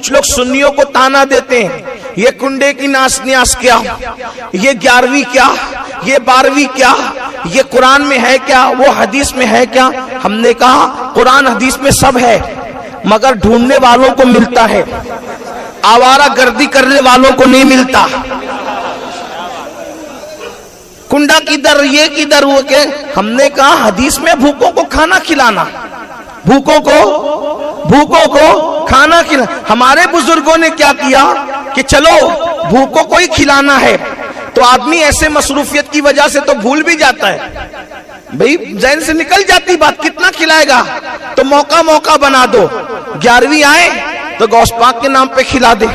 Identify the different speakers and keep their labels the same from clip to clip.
Speaker 1: کچھ لوگ سنیوں کو تانا دیتے ہیں، یہ کنڈے کی ناس نیاس کیا، یہ 11ویں کیا، یہ 12ویں کیا، یہ قرآن میں ہے کیا، وہ حدیث میں ہے کیا؟ ہم نے کہا قرآن حدیث میں سب ہے، مگر ڈھونڈنے والوں کو ملتا ہے، آوارہ گردی کرنے والوں کو نہیں ملتا۔ کنڈا کدھر، یہ کدھر، وہ کہ ہم نے کہا حدیث میں بھوکوں کو کھانا کھلانا، بھوکوں کو کھانا کھلانا۔ ہمارے بزرگوں نے کیا کیا کہ چلو بھوکوں کو ہی کھلانا ہے، تو آدمی ایسے مصروفیت کی وجہ سے تو بھول بھی جاتا ہے، بھئی ذہن سے نکل جاتی بات، کتنا کھلائے گا، تو موقع بنا دو، 11ویں آئے تو غوث پاک کے نام پہ کھلا دے،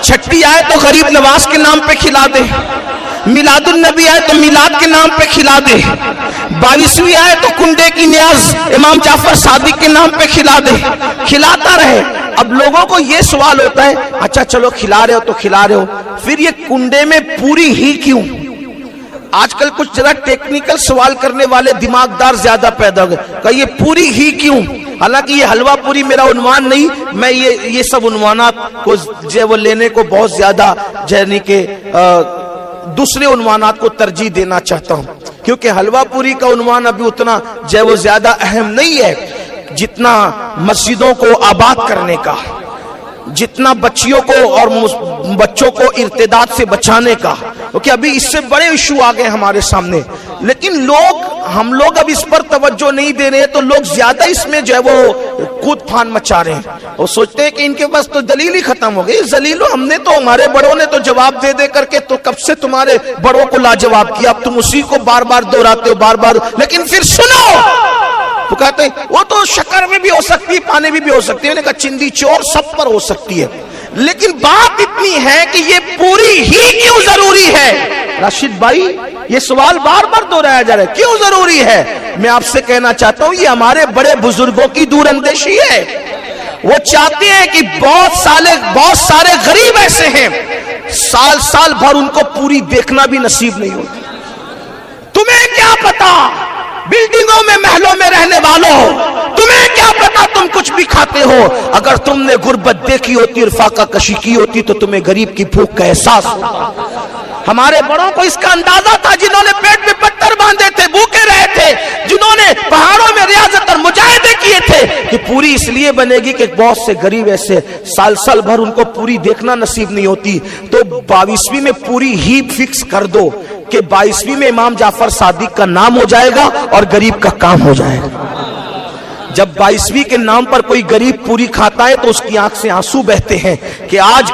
Speaker 1: چھٹی آئے تو غریب نواز کے نام پہ کھلا دے، میلاد النبی آئے تو میلاد کے نام پہ کھلا دے، 22ویں آئے تو کنڈے کی نیاز امام جعفر صادق کے نام پہ کھلا دے، کھلاتا رہے۔ اب لوگوں کو یہ سوال ہوتا ہے، اچھا چلو کھلا رہے ہو تو کھلا رہے ہو، پھر یہ کنڈے میں پوری ہی کیوں؟ آج کل کچھ ذرا ٹیکنیکل سوال کرنے والے دماغدار زیادہ پیدا ہو گئے کہ یہ پوری ہی کیوں؟ حالانکہ یہ حلوہ پوری میرا عنوان نہیں، میں یہ سب عنوانات کو وہ لینے کو بہت زیادہ یعنی کہ دوسرے عنوانات کو ترجیح دینا چاہتا ہوں، کیونکہ حلوہ پوری کا عنوان ابھی اتنا وہ زیادہ اہم نہیں ہے جتنا مسجدوں کو آباد کرنے کا، جتنا بچیوں کو اور بچوں کو ارتداد سے بچانے کا، کیونکہ ابھی اس سے بڑے ایشو آ گئے ہمارے سامنے، لیکن ہم لوگ اب اس پر توجہ نہیں دے رہے، تو لوگ زیادہ اس میں وہ کود پھان مچا رہے ہیں، اور سوچتے ہیں کہ ان کے پاس تو دلیل ہی ختم ہو گئی۔ ذلیلو، ہم نے تو، ہمارے بڑوں نے تو جواب دے کر کے تو کب سے تمہارے بڑوں کو لاجواب کیا، اب تم اسی کو بار بار دہراتے ہو، لیکن پھر سنو، وہ کہتے ہیں وہ تو شکر میں بھی ہو سکتی ہے، پانی میں بھی ہو سکتی ہے، انہوں نے کہا چندی چور سب پر ہو سکتی ہے، لیکن بات اتنی ہے کہ یہ پوری ہی کیوں ضروری ہے؟ راشد بھائی، یہ سوال بار بار دہرایا جا رہا ہے، کیوں ضروری ہے؟ میں آپ سے کہنا چاہتا ہوں، یہ ہمارے بڑے بزرگوں کی دور اندیشی ہے، وہ چاہتے ہیں کہ بہت سارے غریب ایسے ہیں سال بھر ان کو پوری دیکھنا بھی نصیب نہیں ہوتی۔ تمہیں کیا پتا بلڈنگوں میں محلوں میں رہنے والوں، تمہیں کیا پتا تم کچھ بھی کھاتے ہو، اگر تم نے غربت دیکھی ہوتی اور فاقہ کشی کی ہوتی تو تمہیں غریب کی بھوک کا احساس ہوتا۔ ہمارے بڑوں کو اس کا اندازہ تھا، جنہوں نے پیٹ میں پتھر باندھے تھے، بھوکے رہے تھے، جنہوں نے پہاڑوں میں ریاضت اور مجاہدے کیے تھے، کہ پوری اس لیے بنے گی کہ بہت سے غریب ایسے سال بھر ان کو پوری دیکھنا نصیب نہیں ہوتی، تو 22ویں میں پوری ہی فکس کر دو کہ 22ویں میں امام جعفر صادق کا نام ہو جائے گا اور غریب کا کام ہو جائے گا۔ جب 22ویں کے نام پر کوئی غریب پوری کھاتا ہے تو اس کی آنکھ سے آنسو بہتے ہیں کہ آج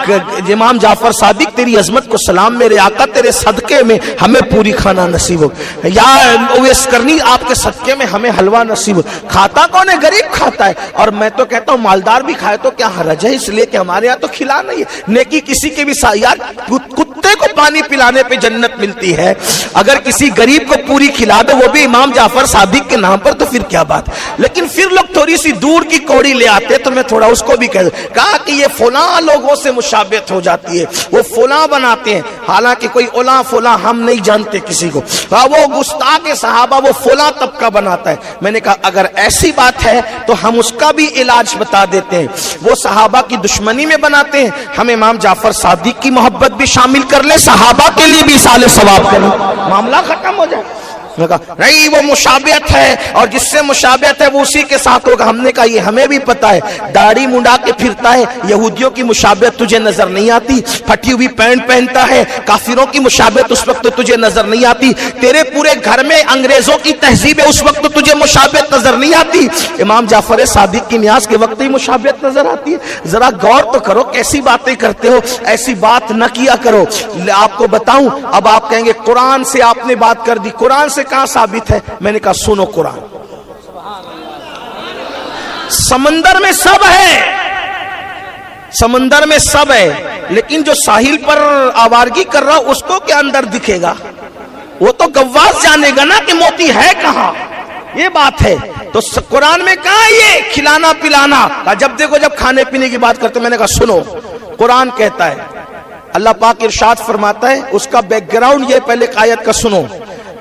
Speaker 1: امام جعفر صادق تیری عظمت کو سلام، میرے آقا تیرے صدقے میں ہمیں پوری کھانا نصیب ہو، یا اویس کرنی آپ کے صدقے میں ہمیں حلوہ نصیب ہو۔ کھاتا کون ہے؟ غریب کھاتا ہے، اور میں تو کہتا ہوں مالدار بھی کھائے تو کیا حرج ہے، اس لیے کہ ہمارے یہاں تو کھلا نہیں ہے، نیکی کسی کے بھی یار کتے کو پانی پلانے پہ جنت ملتی ہے، اگر کسی غریب کو پوری کھلا دو وہ بھی امام جعفر صادق کے نام پر، تو پھر کیا بات۔ لیکن پھر لوگ تھوڑی سی دور کی کوڑی لے آتے، تو میں تھوڑا اس کو بھی کہا کہ یہ فلاں لوگوں سے مشابہت ہو جاتی ہے، وہ فلاں بناتے ہیں، حالانکہ کوئی اولا فلاں ہم نہیں جانتے کسی کو، وہ گستاخ صحابہ وہ فلاں طبقہ بناتا ہے۔ میں نے کہا اگر ایسی بات ہے تو ہم اس کا بھی علاج بتا دیتے ہیں، وہ صحابہ کی دشمنی میں بناتے ہیں، ہم امام جعفر صادق کی محبت بھی شامل کر لیں، صحابہ کے لیے بھی اصال ثواب کریں، معاملہ ختم ہو جائے۔ نہیں وہ مشابہت ہے، اور جس سے مشابہت ہے وہ اسی کے ساتھ ہوگا۔ ہم نے کہا یہ ہمیں بھی پتا ہے، داڑھی منڈا کے پھرتا ہے، یہودیوں کی مشابہت تجھے نظر نہیں آتی، پھٹی ہوئی پینٹ پہنتا ہے، کافروں کی مشابہت اس وقت تجھے نظر نہیں آتی، تیرے پورے گھر میں انگریزوں کی تہذیب ہے اس وقت تجھے مشابہت نظر نہیں آتی، امام جعفر صادق کی نیاز کے وقت ہی مشابہت نظر آتی ہے۔ ذرا غور تو کرو کیسی باتیں کرتے ہو، ایسی بات نہ کیا کرو۔ آپ کو بتاؤں، اب آپ کہیں گے قرآن سے آپ نے بات کر دی، قرآن سے کہاں ثابت ہے؟ میں نے کہا سنو قرآن، سمندر میں سب ہے، سمندر میں سب ہے، لیکن جو ساحل پر آوارگی کر رہا اس کو کیا اندر دکھے گا؟ وہ تو گواز جانے گا نا کہ موتی ہے کہاں، یہ بات ہے۔ تو قرآن میں کہاں یہ کھلانا پلانا؟ جب دیکھو جب کھانے پینے کی بات کرتے میں نے کہا سنو، قرآن کہتا ہے، اللہ پاک ارشاد فرماتا ہے، اس کا بیک گراؤنڈ یہ پہلے آیت کا سنو،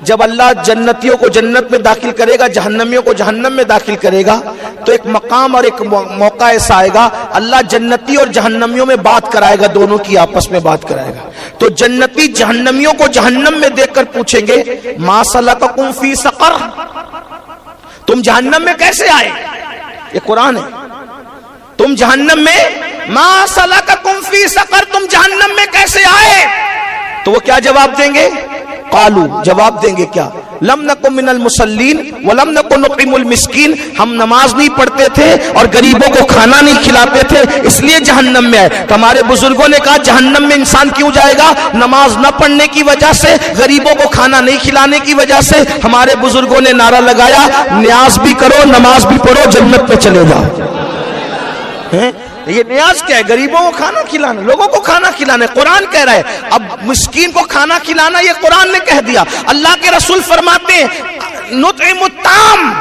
Speaker 1: جب اللہ جنتیوں کو جنت میں داخل کرے گا، جہنمیوں کو جہنم میں داخل کرے گا، تو ایک مقام اور ایک موقع ایسا آئے گا اللہ جنتی اور جہنمیوں میں بات کرائے گا، دونوں کی آپس میں بات کرائے گا. تو جنتی جہنمیوں کو جہنم میں دیکھ کر پوچھیں گے ما سلککم فی سقر، تم جہنم میں کیسے آئے؟ یہ قرآن ہے. تم جہنم میں ما سلککم فی سقر، تم جہنم میں کیسے آئے؟ تو وہ کیا جواب دیں گے؟ قالو، جواب دیں گے کیا؟ لم نکن من المصلین ولم نکن نطعم المسکین، ہم نماز نہیں پڑھتے تھے اور غریبوں کو کھانا نہیں کھلاتے تھے اس لیے جہنم میں آئے. تو ہمارے بزرگوں نے کہا جہنم میں انسان کیوں جائے گا؟ نماز نہ پڑھنے کی وجہ سے، غریبوں کو کھانا نہیں کھلانے کی وجہ سے. ہمارے بزرگوں نے نعرہ لگایا نیاز بھی کرو نماز بھی پڑھو جنت میں چلے جاؤ. یہ نیاز کیا ہے؟ غریبوں کو کھانا کھلانا، لوگوں کو کھانا کھلانا. قرآن کہہ رہا ہے اب مسکین کو کھانا کھلانا یہ قرآن نے کہہ دیا. اللہ کے رسول فرماتے ہیں نطعم الطعام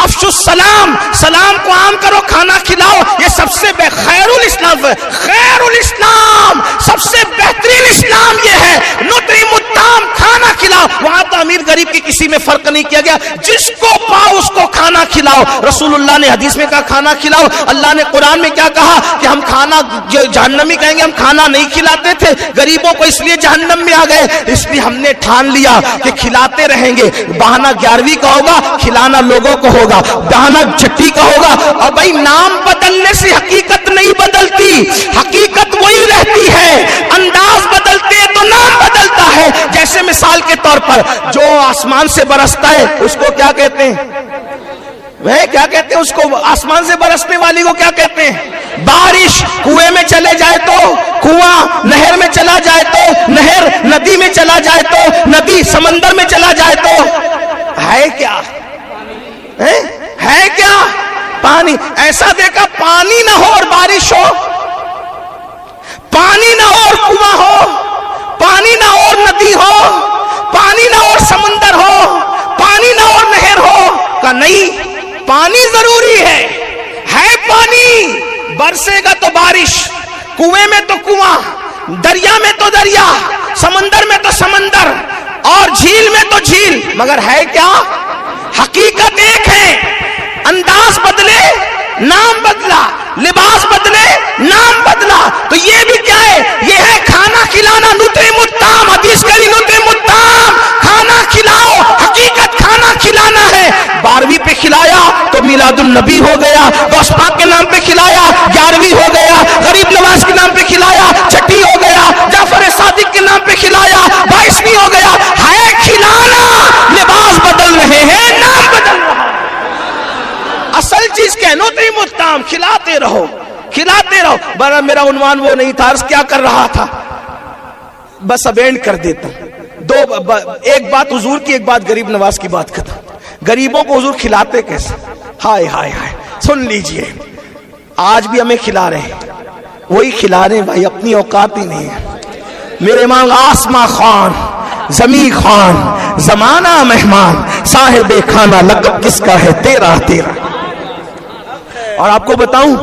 Speaker 1: افشوا السلام، سلام کو عام کرو کھانا کھلاؤ. یہ سب سے خیر الاسلام، خیر الاسلام، سب سے بہترین اسلام یہ ہے. نطعم الطعام، کھانا کھلاؤ. وہاں تو امیر غریب کی کسی میں فرق نہیں کیا گیا، جس کو پاؤ اس کو کھانا کھلاؤ. رسول اللہ نے حدیث میں کہا کھانا کھلاؤ. اللہ نے قرآن میں کیا کہا کہ ہم کھانا، جہنمی کہیں گے ہم کھانا نہیں کھلاتے تھے غریبوں کو اس لیے جہنم میں آ گئے. اس لیے ہم نے ٹھان لیا کہ کھلاتے رہیں گے. بہانہ 11ویں کا ہوگا، کھلانا لوگوں کو ہوگا. بہانہ چھٹی کا ہوگا. اور بھائی نام بدلنے سے حقیقت نہیں بدلتی، حقیقت وہی رہتی ہے. انداز بدلتے تو نام بدلتا ہے. جیسے مثال کے طور پر جو آسمان سے برستا ہے اس کو کیا کہتے ہیں؟ وہ کیا کہتے ہیں اس کو؟ آسمان سے برسنے والی کو کیا کہتے ہیں؟ بارش. کنویں میں چلے جائے تو کنواں، نہر میں چلا جائے تو نہر، ندی میں چلا جائے تو ندی، سمندر میں چلا جائے تو ہے کیا؟ ہے کیا؟ پانی. ایسا دیکھا پانی نہ ہو اور بارش ہو، پانی نہ ہو اور کنواں ہو، پانی نہ ہو اور ندی ہو، پانی نہ ہو اور سمندر ہو، پانی نہ ہو اور نہر ہو. کہ نہیں، پانی ضروری ہے پانی. برسے گا تو بارش، کنویں میں تو کنواں، دریا میں تو دریا، سمندر میں تو سمندر، اور جھیل میں تو جھیل. مگر ہے کیا؟ حقیقت ایک ہے. انداز بدلے نام بدلا، لباس بدلے نام بدلا. تو یہ بھی کیا ہے؟ یہ ہے کھانا کھلانا. نطعم الطعام، حدیث کہی نطعم الطعام، کھانا کھلاؤ. حقیقت کھانا کھلانا ہے. 12ویں پہ کھلایا تو میلاد النبی ہو گیا. غوث پاک کے نام پہ کھلایا 11ویں ہو گیا. غریب نواز کے نام پہ کھلایا 6ٹھی ہو گیا. جعفر صادق کے نام پہ کھلایا 22ویں ہو گیا. ہے کھلانا. لباس بدل رہے ہیں، نام بدل رہا ہے. اصل چیز کیا ہے؟ نطعم الطعام، کھلاتے رہو کھلاتے رہو. بڑا میرا عنوان وہ نہیں تھا، عرض کیا کر رہا تھا، بس اب اینڈ کر دیتا ہوں. ایک بات حضور کی، ایک بات غریب نواز کی بات ختم. غریبوں کو حضور کھلاتے کیسے؟ ہائے ہائے ہائے، سن لیجئے. آج بھی ہمیں کھلا رہے ہیں، وہی کھلا رہے ہیں بھائی، اپنی اوقات ہی نہیں ہے. میرے امام آسما خان، زمین خان، زمانہ مہمان، صاحب کھانا لقب کس کا ہے؟ تیرا تیرا. اور آپ کو بتاؤں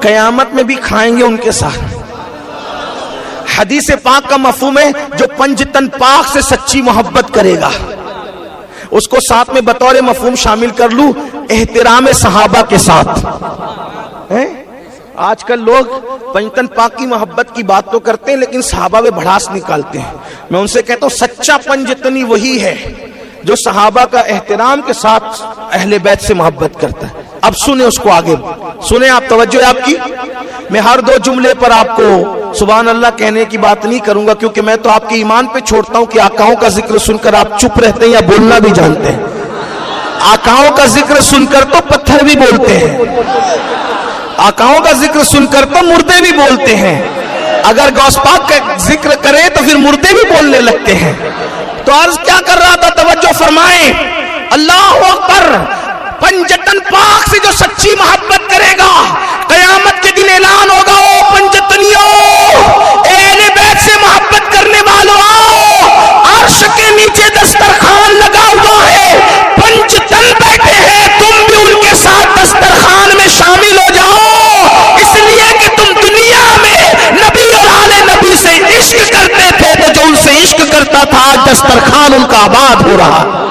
Speaker 1: قیامت میں بھی کھائیں گے ان کے ساتھ. حدیث پاک کا مفہوم ہے جو پنجتن پاک سے سچی محبت کرے گا اس کو ساتھ میں بطور مفہوم شامل کر لوں، احترام صحابہ کے ساتھ. آج کل لوگ پنجتن پاک کی محبت کی بات تو کرتے ہیں لیکن صحابہ میں بھڑاس نکالتے ہیں. میں ان سے کہتا ہوں سچا پنجتنی وہی ہے جو صحابہ کا احترام کے ساتھ اہل بیت سے محبت کرتا ہے. اب سنیں اس کو، آگے سنیں آپ، توجہ آپ کی. میں ہر 2 جملے پر آپ کو سبحان اللہ کہنے کی بات نہیں کروں گا کیونکہ میں تو آپ کے ایمان پہ چھوڑتا ہوں کہ آقاؤں کا ذکر سن کر آپ چپ رہتے ہیں یا بولنا بھی جانتے ہیں. آقاؤں کا ذکر سن کر تو پتھر بھی بولتے ہیں، آقاؤں کا ذکر سن کر تو مردے بھی بولتے ہیں. اگر غوث پاک کا ذکر کرے تو پھر مردے بھی بولنے لگتے ہیں. تو عرض کیا کر رہا تھا، توجہ فرمائیں. اللہ اکبر. پنجتن پاک سے جو سچی محبت کرے گا قیامت کے دن اعلان ہوگا او پنجتنیوں، اہل بیت سے محبت کرنے والوں آؤ، عرش کے نیچے دسترخوان لگا ہوا ہے، پنجتن بیٹھے ہیں، تم بھی ان کے ساتھ دسترخوان میں شامل ہو جاؤ. اس لیے کہ تم دنیا میں نبی اور آل نبی سے عشق کرتے تھے تو جو ان سے عشق کرتا تھا آج دسترخوان ان کا آباد ہو رہا.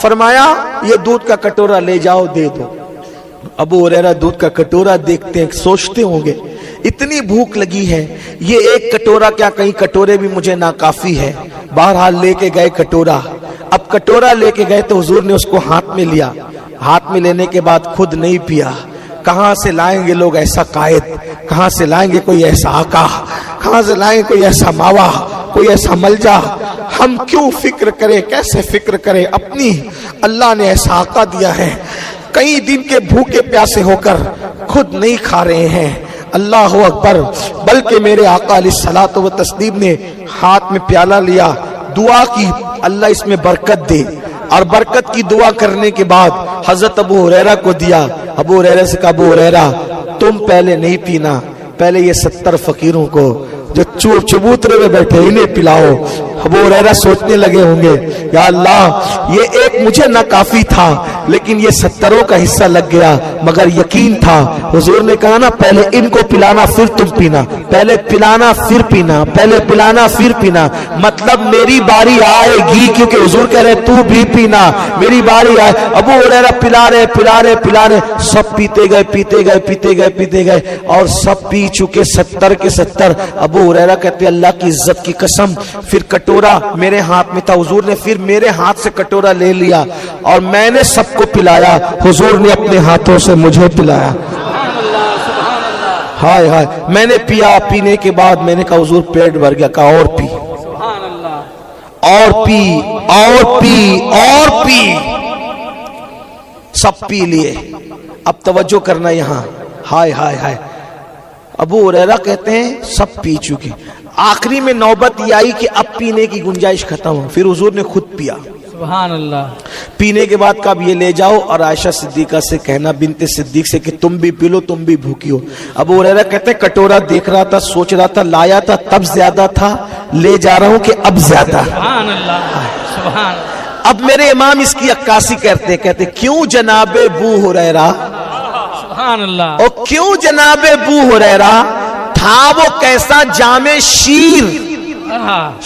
Speaker 1: فرمایا یہ دودھ کا کٹورا لے جاؤ دے دو. ابو ہریرہ دودھ کا کٹورا دیکھتے ہیں, سوچتے ہوں گے اتنی بھوک لگی ہے, یہ ایک کٹورا کیا کئی کٹورے بھی مجھے ناکافی ہے. بہرحال لے کے گئے کٹورا. اب کٹورا لے کے گئے تو حضور نے اس کو ہاتھ میں لیا. ہاتھ میں لینے کے بعد خود نہیں پیا. کہاں سے لائیں گے لوگ ایسا قائد, کہاں سے لائیں گے کوئی ایسا آقا, کہاں سے لائیں گے کوئی ایسا ماوا, کوئی ایسا ملجا. ہم کیوں فکر کریں, کیسے فکر کریں, اپنی اللہ نے ایسا آقا دیا ہے. کئی دن کے بھوکے پیاسے ہو کر خود نہیں کھا رہے ہیں. اللہ اکبر. بلکہ میرے آقا علیہ الصلوۃ والتسلیم نے ہاتھ میں پیالہ لیا, دعا کی اللہ اس میں برکت دے, اور برکت کی دعا کرنے کے بعد حضرت ابو ہریرہ کو دیا. ابو ہریرہ سے کہا ابو ہریرہ تم پہلے نہیں پینا, پہلے یہ 70 فقیروں کو جو چبوترے میں بیٹھے انہیں پلاؤ. ابو ہریرہ سوچنے لگے ہوں گے یا اللہ یہ ایک مجھے نہ کافی تھا لیکن یہ 70 کا حصہ لگ گیا, مگر یقین تھا. حضور نے کہا نا پہلے ان کو پلانا پھر تم پینا, پہلے پلانا پھر پینا, پہلے پلانا پھر پینا. مطلب میری باری آئے گی, کیونکہ حضور کہہ رہے تو بھی پینا, میری باری آئے. ابو ہریرہ پلا رہے, سب پیتے گئے پیتے گئے پیتے گئے پیتے گئے اور سب پی چکے 70 کے 70. ابو ہریرہ کہتے اللہ کی عزت کی قسم پھر کٹورا میرے ہاتھ میں تھا, حضور نے پھر میرے ہاتھ سے کٹورا لے لیا اور میں نے سب کو پلایا, حضور نے اپنے ہاتھوں سے مجھے پلایا. ہائے ہائے, میں نے پیا, پینے کے بعد میں نے کہا حضور پیٹ بھر گیا. کہا اور پی, اور پی, اور پی, اور پی. سب پی لیے. اب توجہ کرنا یہاں. ہائے ہائے ہائے. ابو ہریرہ کہتے ہیں سب پی چکے. آخری میں نوبت یہ آئی کہ اب پینے کی گنجائش ختم ہو. پھر حضور نے خود پیا.
Speaker 2: سبحان اللہ.
Speaker 1: پینے کے بعد کہا یہ لے جاؤ اور عائشہ صدیقہ سے کہنا, بنت صدیق سے, کہ تم بھی پی لو, تم بھی بھوکی ہو. ابو ہریرہ کہتے ہیں کٹورا دیکھ رہا تھا, سوچ رہا تھا, لایا تھا تب زیادہ تھا, لے جا رہا ہوں کہ اب زیادہ.
Speaker 2: سبحان اللہ. سبحان.
Speaker 1: اب میرے امام اس کی عکاسی کہتے کیوں جناب ابو ہریرہ,
Speaker 2: سبحان اللہ,
Speaker 1: اور کیوں جناب ابو ہریرہ, تھا وہ کیسا جامع شیر.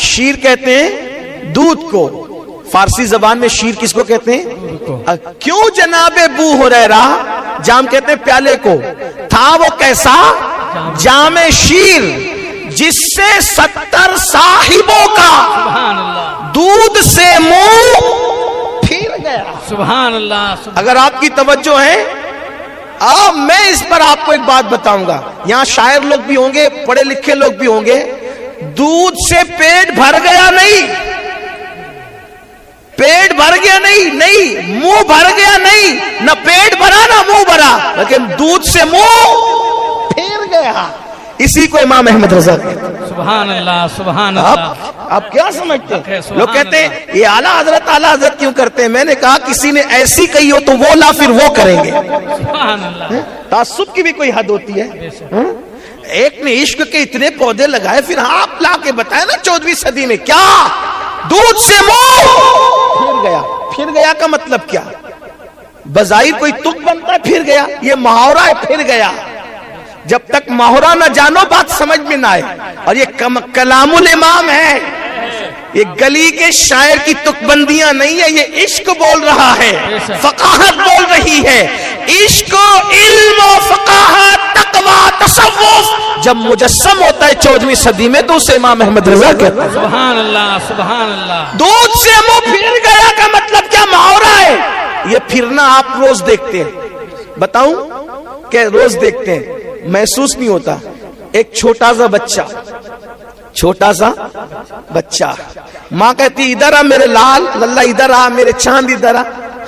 Speaker 1: شیر کہتے ہیں دودھ کو, فارسی زبان میں شیر کس کو کہتے ہیں؟ کیوں جناب ابو ہریرہ, جام کہتے ہیں پیالے کو, تھا وہ کیسا جامع شیر جس سے 70 صاحبوں کا دودھ سے منہ پھر گیا.
Speaker 2: سبحان اللہ.
Speaker 1: اگر آپ کی توجہ ہے, میں اس پر آپ کو ایک بات بتاؤں گا. یہاں شاعر لوگ بھی ہوں گے, پڑھے لکھے لوگ بھی ہوں گے. دودھ سے پیٹ بھر گیا نہیں, پیٹ بھر گیا نہیں, منہ بھر گیا نہیں, نہ پیٹ بھرا نہ منہ بھرا, لیکن دودھ سے منہ پھر گیا. اسی کو امام احمد رضا کہتے ہیں.
Speaker 2: سبحان اللہ. سبحان اللہ.
Speaker 1: آپ کیا سمجھتے ہیں؟ لوگ کہتے ہیں یہ اعلیٰ حضرت کیوں کرتے ہیں. میں نے کہا کسی نے ایسی کہی ہو تو وہ لا, پھر وہ کریں گے.
Speaker 2: سبحان اللہ.
Speaker 1: تعصب کی بھی کوئی حد ہوتی ہے. ایک نے عشق کے اتنے پودے لگائے, پھر آپ لا کے بتائے نا 14ویں صدی میں کیا دودھ سے منہ پھر گیا. پھر گیا کا مطلب کیا؟ بظاہر کوئی تک بنتا ہے پھر گیا, یہ محاورہ ہے پھر گیا. جب تک محاورہ نہ جانو بات سمجھ میں نہ آئے. اور یہ کلام الامام ہے, یہ گلی کے شاعر کی تک بندیاں نہیں ہے, یہ عشق بول رہا ہے, فقاہت بول رہی ہے. عشق علم و فقاہت تقوی تصوف جب مجسم ہوتا ہے 14ویں صدی میں تو اسے امام احمد رضا کہتے ہیں.
Speaker 2: سبحان اللہ. سبحان اللہ.
Speaker 1: دودھ سے منہ پھر گیا کا مطلب کیا محاورہ ہے. یہ پھرنا آپ روز دیکھتے ہیں, بتاؤں کہ روز دیکھتے ہیں, محسوس نہیں ہوتا. ایک چھوٹا سا بچہ, ماں کہتی ادھر آ میرے لال للہ, ادھر آ میرے چاند, ادھر آ.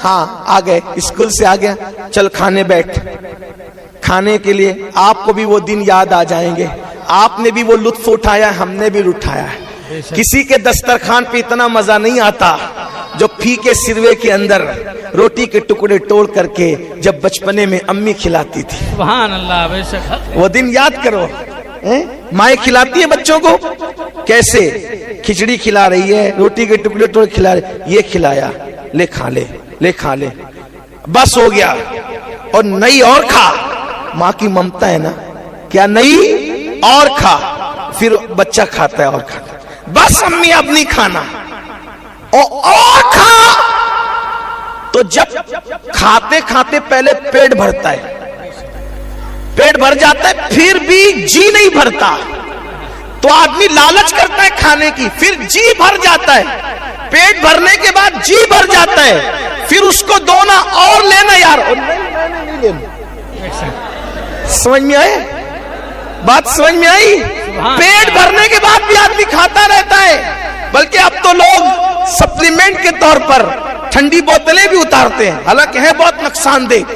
Speaker 1: ہاں آ گئے, اسکول سے آ گیا, چل کھانے بیٹھ. کھانے کے لیے آپ کو بھی وہ دن یاد آ جائیں گے, آپ نے بھی وہ لطف اٹھایا, ہم نے بھی اٹھایا ہے. کسی کے دسترخوان پہ اتنا مزہ نہیں آتا جو پھیکے سروے کے اندر روٹی کے ٹکڑے توڑ کر کے جب بچپنے میں امی کھلاتی تھی.
Speaker 2: سبحان اللہ. بے شک
Speaker 1: وہ دن یاد کرو. مائیں کھلاتی ہیں بچوں کو کیسے, کھچڑی کھلا رہی ہے, روٹی کے ٹکڑے توڑ کھلا رہی, یہ کھلایا, لے کھا لے, لے کھا لے, بس ہو گیا. اور نہیں اور کھا, ماں کی ممتا ہے نا, کیا نہیں اور کھا. پھر بچہ کھاتا ہے اور کھاتا ہے, بس امی اب نہیں کھانا, اور کھا. تو جب کھاتے کھاتے پہلے پیٹ بھرتا ہے، پیٹ بھر جاتا ہے، پھر بھی جی نہیں بھرتا، تو آدمی لالچ کرتا ہے کھانے کی، پھر جی بھر جاتا ہے، پیٹ بھرنے کے بعد جی بھر جاتا ہے، پھر اس کو دونا اور لینا یار، نہیں لینا۔ سمجھ میں آئے بات؟ سمجھ میں آئی؟ پیٹ بھرنے کے بعد بھی آدمی کھاتا رہتا ہے، بلکہ اب تو لوگ سپلیمنٹ کے طور پر ٹھنڈی بوتلیں بھی اتارتے ہیں، حالانکہ ہے بہت نقصان دہ۔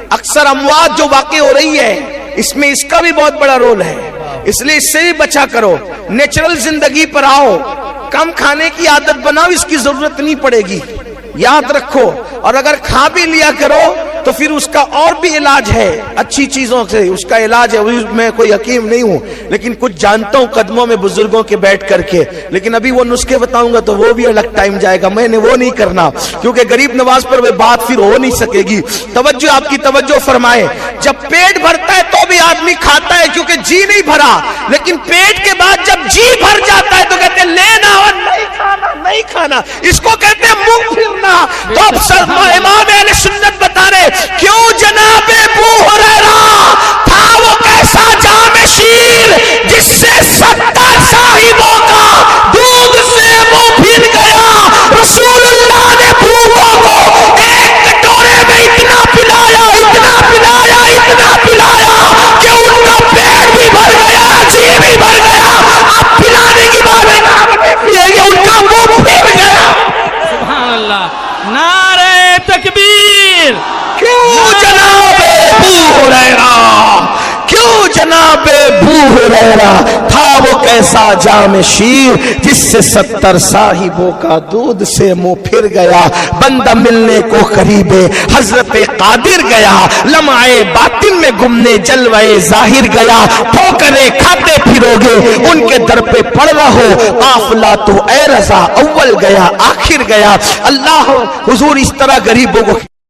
Speaker 1: اکثر اموات جو واقع ہو رہی ہے اس میں اس کا بھی بہت بڑا رول ہے، اس لیے اس سے بھی بچا کرو، نیچرل زندگی پر آؤ، کم کھانے کی عادت بناؤ، اس کی ضرورت نہیں پڑے گی، یاد رکھو۔ اور اگر کھا بھی لیا کرو تو پھر اس کا اور بھی علاج ہے، اچھی چیزوں سے اس کا علاج ہے۔ میں کوئی حکیم نہیں ہوں لیکن کچھ جانتا ہوں قدموں میں بزرگوں کے بیٹھ کر کے، لیکن ابھی وہ نسخے بتاؤں گا تو وہ بھی الگ ٹائم جائے گا، میں نے وہ نہیں کرنا، کیونکہ غریب نواز پر وہ بات پھر ہو نہیں سکے گی۔ توجہ، آپ کی توجہ فرمائیں۔ جب پیٹ بھرتا ہے تو بھی آدمی کھاتا ہے کیونکہ جی نہیں بھرا، لیکن پیٹ کے بعد جب جی بھر جاتا ہے تو کہتے ہیں لینا اور نہیں کھانا، نہیں کھانا، اس کو کہتے ہیں منہ پھرنا۔ تو اب امام اہل سنت بتا رہے کیوں جناب ابو ہریرہ تھا وہ کیسا جام شیر جس سے 70 صاحبوں کا دودھ سے منہ پھر گیا۔ رسول اللہ نے بھوکوں کو ایک کٹورے میں اتنا پلایا، اتنا پلایا، اتنا پلایا کہ ان کا پیٹ بھی بھر گیا، جی بھی بھر گیا۔ اب پلانے کی بات ہے، ان کا منہ پھر گیا۔
Speaker 2: سبحان اللہ، نعرہ تکبیر۔
Speaker 1: کیوں جناب ابو ہریرہ، کیوں جناب ابو ہریرہ تھا وہ کیسا جام شیر جس سے 70 صاحبوں کا دودھ سے منہ پھر گیا۔ بندہ ملنے کو قریب حضرت قادر گیا، لمعے باطن میں گمنے جلوے ظاہر گیا۔ ٹھوکریں کھاتے پھرو گے ان کے در پہ پڑ رہو، قافلہ تو اے رضا اول گیا آخر گیا۔ اللہ حضور اس طرح غریبوں کو